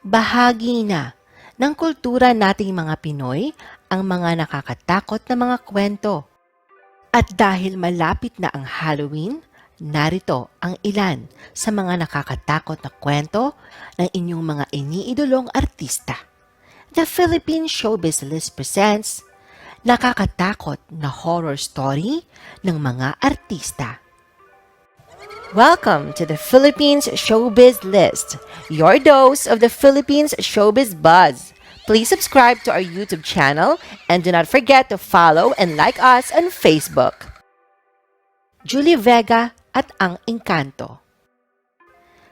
Bahagi na ng kultura nating mga Pinoy ang mga nakakatakot na mga kwento. At dahil malapit na ang Halloween, narito ang ilan sa mga nakakatakot na kwento ng inyong mga iniidolong artista. The Philippine Showbiz List presents nakakatakot na horror story ng mga artista. Welcome to the Philippines Showbiz List, your dose of the Philippines Showbiz buzz. Please subscribe to our YouTube channel and do not forget to follow and like us on Facebook. Julie Vega at ang Encanto.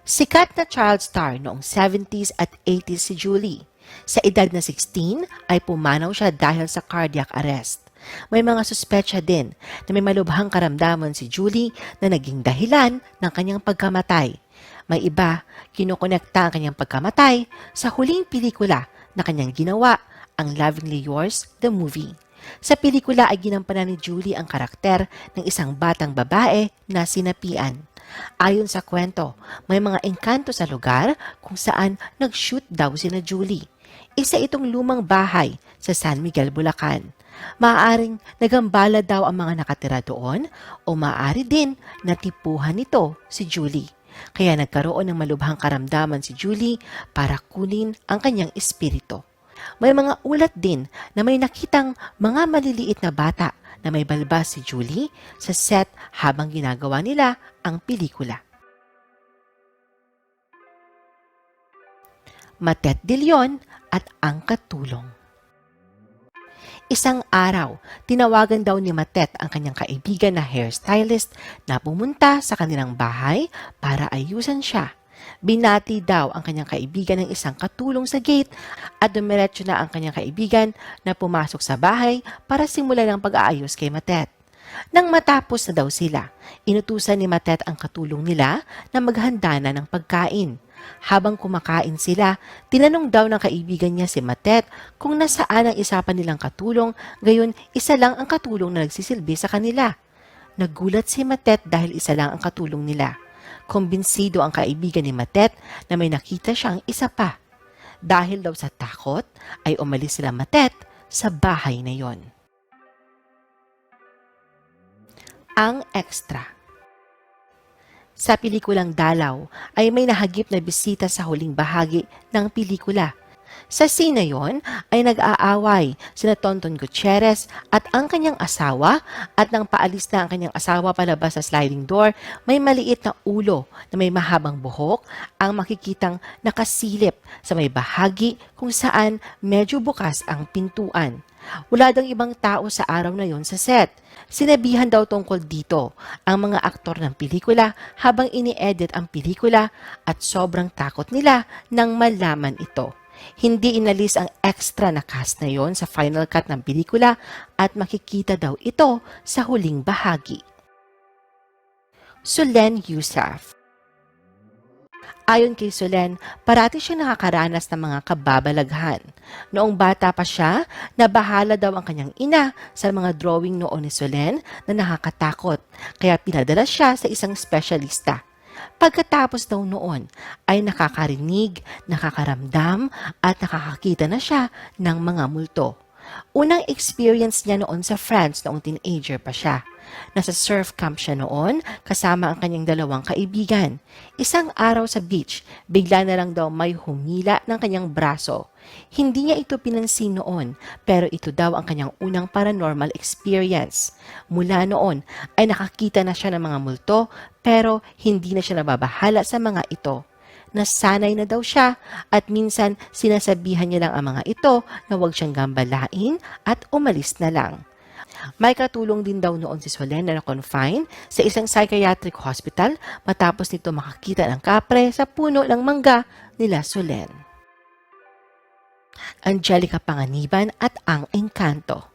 Sikat na child star noong 70s at 80s si Julie. Sa edad na 16 ay pumanaw siya dahil sa cardiac arrest. May mga suspetsya din na may malubhang karamdaman si Julie na naging dahilan ng kanyang pagkamatay. May iba, kinukonekta ang kanyang pagkamatay sa huling pelikula na kanyang ginawa, ang Lovingly Yours, the movie. Sa pelikula ay ginampanan ni Julie ang karakter ng isang batang babae na sinapian. Ayon sa kwento, may mga engkanto sa lugar kung saan nag-shoot daw sina Julie. Isa itong lumang bahay sa San Miguel, Bulacan. Maaaring nagambala daw ang mga nakatira doon o maaari din natipuhan nito si Julie. Kaya nagkaroon ng malubhang karamdaman si Julie para kunin ang kanyang espiritu. May mga ulat din na may nakitang mga maliliit na bata na may balbas si Julie sa set habang ginagawa nila ang pelikula. Matet de Leon at ang Katulong. Isang araw, tinawagan daw ni Matet ang kanyang kaibigan na hairstylist na pumunta sa kanilang bahay para ayusan siya. Binati daw ang kanyang kaibigan ng isang katulong sa gate at dumiretso na ang kanyang kaibigan na pumasok sa bahay para simulan ang pag-aayos kay Matet. Nang matapos na daw sila, inutusan ni Matet ang katulong nila na maghanda na ng pagkain. Habang kumakain sila, tinanong daw ng kaibigan niya si Matet kung nasaan ang isa pa nilang katulong, gayon isa lang ang katulong na nagsisilbi sa kanila. Nagulat si Matet dahil isa lang ang katulong nila. Kumbinsido ang kaibigan ni Matet na may nakita siyang isa pa. Dahil daw sa takot, ay umalis sila Matet sa bahay na yon. Ang extra. Sa pelikulang Dalaw ay may nahagip na bisita sa huling bahagi ng pelikula. Sa scene na yon ay nag-aaway sina Tonton Gutierrez at ang kanyang asawa at nang paalis na ang kanyang asawa palabas sa sliding door, may maliit na ulo na may mahabang buhok ang makikitang nakasilip sa may bahagi kung saan medyo bukas ang pintuan. Wala dang ibang tao sa araw na yon sa set. Sinabihan daw tungkol dito ang mga aktor ng pelikula habang ini-edit ang pelikula at sobrang takot nila nang malaman ito. Hindi inalis ang extra na cast na yon sa final cut ng pelikula at makikita daw ito sa huling bahagi. Solen Yusaf. Ayon kay Solen, parati siya nakakaranas ng mga kababalaghan. Noong bata pa siya, nabahala daw ang kanyang ina sa mga drawing noon ni Solen na nakakatakot, kaya pinadala siya sa isang espesyalista. Pagkatapos daw noon ay nakakarinig, nakakaramdam at nakakakita na siya ng mga multo. Unang experience niya noon sa France noong teenager pa siya. Nasa surf camp siya noon kasama ang kanyang dalawang kaibigan. Isang araw sa beach, bigla na lang daw may humila ng kanyang braso. Hindi niya ito pinansin noon, pero ito daw ang kanyang unang paranormal experience. Mula noon ay nakakita na siya ng mga multo, pero hindi na siya nababahala sa mga ito. Nasanay na daw siya at minsan sinasabihan niya lang ang mga ito na huwag siyang gambalain at umalis na lang. May katulong din daw noon si Solen na na-confine sa isang psychiatric hospital matapos nito makakita ng kapre sa puno ng mangga nila Solen. Angelica Panganiban at ang Encanto.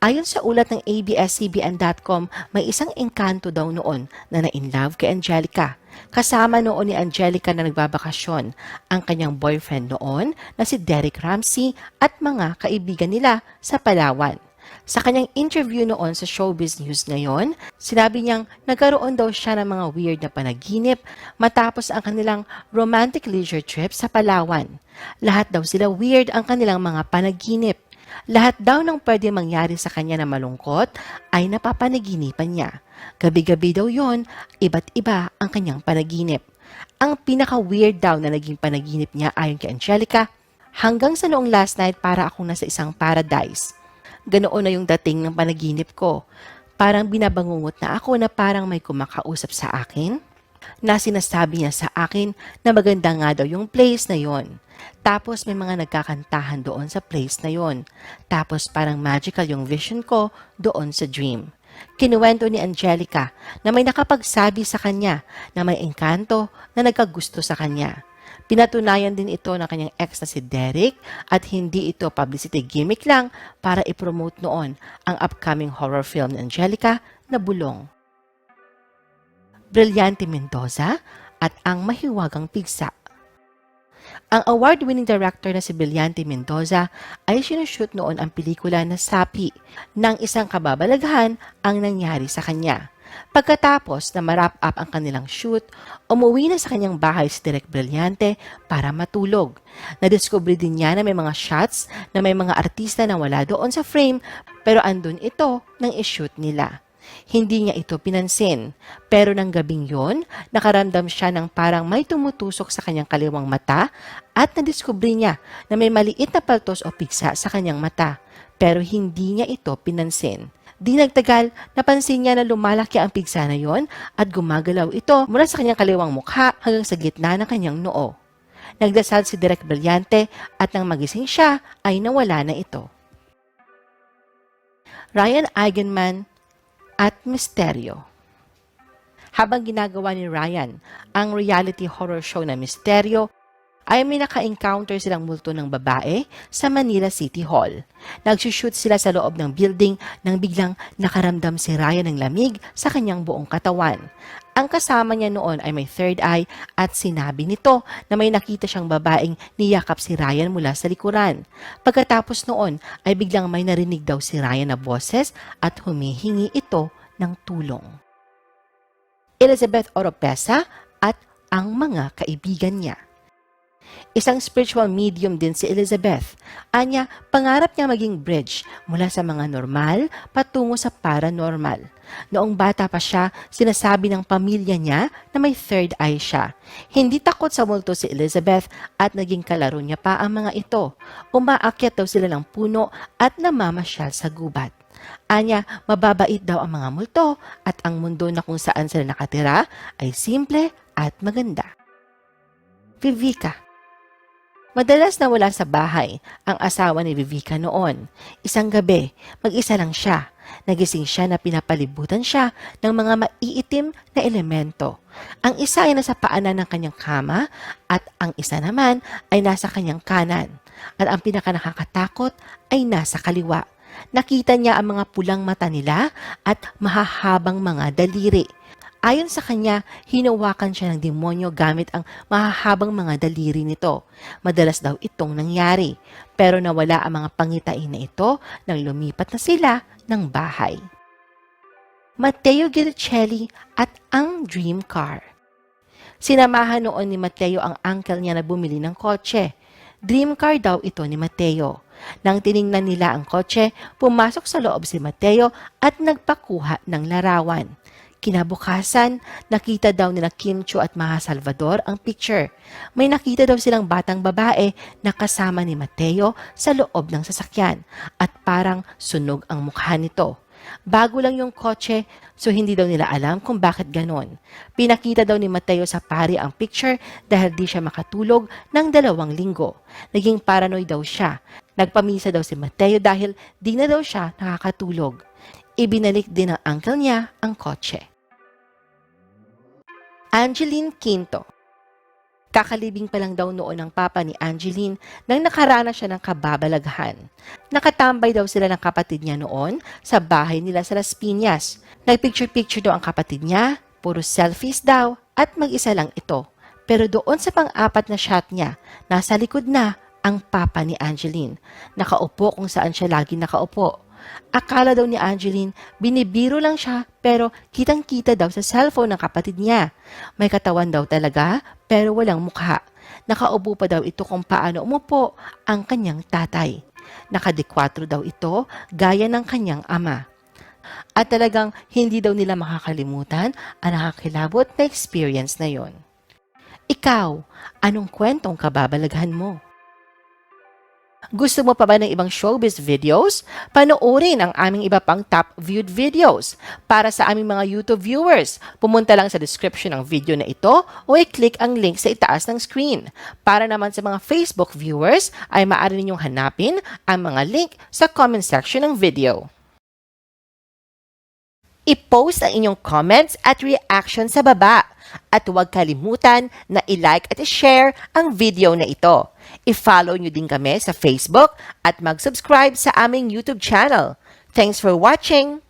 Ayon sa ulat ng ABS-CBN.com, may isang engkanto daw noon na na-inlove kay Angelica. Kasama noon ni Angelica na nagbabakasyon ang kanyang boyfriend noon na si Derek Ramsey at mga kaibigan nila sa Palawan. Sa kanyang interview noon sa Showbiz News ngayon, sinabi niyang nagkaroon daw siya ng mga weird na panaginip matapos ang kanilang romantic leisure trip sa Palawan. Lahat daw sila weird ang kanilang mga panaginip. Lahat daw ng pwede mangyari sa kanya na malungkot ay napapanaginipan niya. Gabi-gabi daw yon, iba't iba ang kanyang panaginip. Ang pinaka-weird daw na naging panaginip niya ayon kay Angelica, hanggang sa noong last night para akong nasa isang paradise. Ganoon na yung dating ng panaginip ko. Parang binabangungot na ako na parang may kumakausap sa akin. Na sinasabi niya sa akin na maganda nga daw yung place na yon. Tapos may mga nagkakantahan doon sa place na yon. Tapos parang magical yung vision ko doon sa dream. Kinuwento ni Angelica na may nakapagsabi sa kanya na may engkanto na nagkagusto sa kanya. Pinatunayan din ito ng kanyang ex na si Derek at hindi ito publicity gimmick lang para ipromote noon ang upcoming horror film ni Angelica na Bulong. Brilliante Mendoza at Ang Mahiwagang Pigsa. Ang award-winning director na si Brilliante Mendoza ay sinushoot noon ang pelikula na Sapi nang isang kababalaghan ang nangyari sa kanya. Pagkatapos na ma-wrap up ang kanilang shoot, umuwi na sa kanyang bahay si Direk Brilliante para matulog. Nadiskubre din niya na may mga shots na may mga artista na wala doon sa frame pero andun ito nang i-shoot nila. Hindi niya ito pinansin, pero ng gabing yon, nakaramdam siya ng parang may tumutusok sa kanyang kaliwang mata at nadiskubre niya na may maliit na paltos o pigsa sa kanyang mata, pero hindi niya ito pinansin. Di nagtagal, napansin niya na lumalaki ang pigsa na yon at gumagalaw ito mula sa kanyang kaliwang mukha hanggang sa gitna ng kanyang noo. Nagdasal si Direk Brilliante at nang magising siya ay nawala na ito. Ryan Eigenman at Misteryo. Habang ginagawa ni Ryan ang reality horror show na Misteryo, ay may naka-encounter silang multo ng babae sa Manila City Hall. Nagsushoot sila sa loob ng building nang biglang nakaramdam si Ryan ng lamig sa kanyang buong katawan. Ang kasama niya noon ay may third eye at sinabi nito na may nakita siyang babaeng niyakap si Ryan mula sa likuran. Pagkatapos noon ay biglang may narinig daw si Ryan na boses at humihingi ito ng tulong. Elizabeth Oropesa at ang mga kaibigan niya. Isang spiritual medium din si Elizabeth. Anya, pangarap niya maging bridge mula sa mga normal patungo sa paranormal. Noong bata pa siya, sinasabi ng pamilya niya na may third eye siya. Hindi takot sa multo si Elizabeth at naging kalaro niya pa ang mga ito. Umaakyat daw sila ng puno at namamasyal sa gubat. Anya, mababait daw ang mga multo at ang mundo na kung saan sila nakatira ay simple at maganda. Vivica. Madalas na wala sa bahay ang asawa ni Vivica noon. Isang gabi, mag-isa lang siya. Nagising siya na pinapalibutan siya ng mga maiitim na elemento. Ang isa ay nasa paanan ng kanyang kama at ang isa naman ay nasa kanyang kanan. At ang pinakanakakatakot ay nasa kaliwa. Nakita niya ang mga pulang mata nila at mahahabang mga daliri. Ayon sa kanya, hinawakan siya ng demonyo gamit ang mahahabang mga daliri nito. Madalas daw itong nangyari, pero nawala ang mga pangitain na ito nang lumipat na sila ng bahay. Matteo Guerricelli at ang dream car. Sinamahan noon ni Matteo ang uncle niya na bumili ng kotse. Dream car daw ito ni Matteo. Nang tiningnan nila ang kotse, pumasok sa loob si Matteo at nagpakuha ng larawan. Kinabukasan, nakita daw nila Kim Chiu at Maha Salvador ang picture. May nakita daw silang batang babae na kasama ni Matteo sa loob ng sasakyan at parang sunog ang mukha nito. Bago lang yung kotse, so hindi daw nila alam kung bakit ganon. Pinakita daw ni Matteo sa pari ang picture dahil di siya makatulog ng 2 linggo. Naging paranoid daw siya. Nagpamisa daw si Matteo dahil di na daw siya nakakatulog. Ibinalik din ng uncle niya ang kotse. Angeline Quinto. Kakalibing pa lang daw noon ng papa ni Angeline nang nakaranas siya ng kababalaghan. Nakatambay daw sila ng kapatid niya noon sa bahay nila sa Las Piñas. Nagpicture-picture daw ang kapatid niya, puro selfies daw at mag-isa lang ito. Pero doon sa pang-apat na shot niya, nasa likod na ang papa ni Angeline. Nakaupo kung saan siya lagi nakaupo. Akala daw ni Angeline, binibiro lang siya pero kitang-kita daw sa cellphone ng kapatid niya. May katawan daw talaga pero walang mukha. Nakaupo pa daw ito kung paano umupo ang kanyang tatay. Nakadikwatro daw ito gaya ng kanyang ama. At talagang hindi daw nila makakalimutan ang nakakilabot na experience na yon. Ikaw, anong kwentong kababalaghan mo? Gusto mo pa ba ng ibang showbiz videos? Panoorin ang aming iba pang top viewed videos. Para sa aming mga YouTube viewers, pumunta lang sa description ng video na ito o i-click ang link sa itaas ng screen. Para naman sa mga Facebook viewers, ay maaari ninyong hanapin ang mga link sa comment section ng video. I-post ang inyong comments at reaction sa baba. At huwag kalimutan na i-like at i-share ang video na ito. I-follow nyo din kami sa Facebook at mag-subscribe sa aming YouTube channel. Thanks for watching!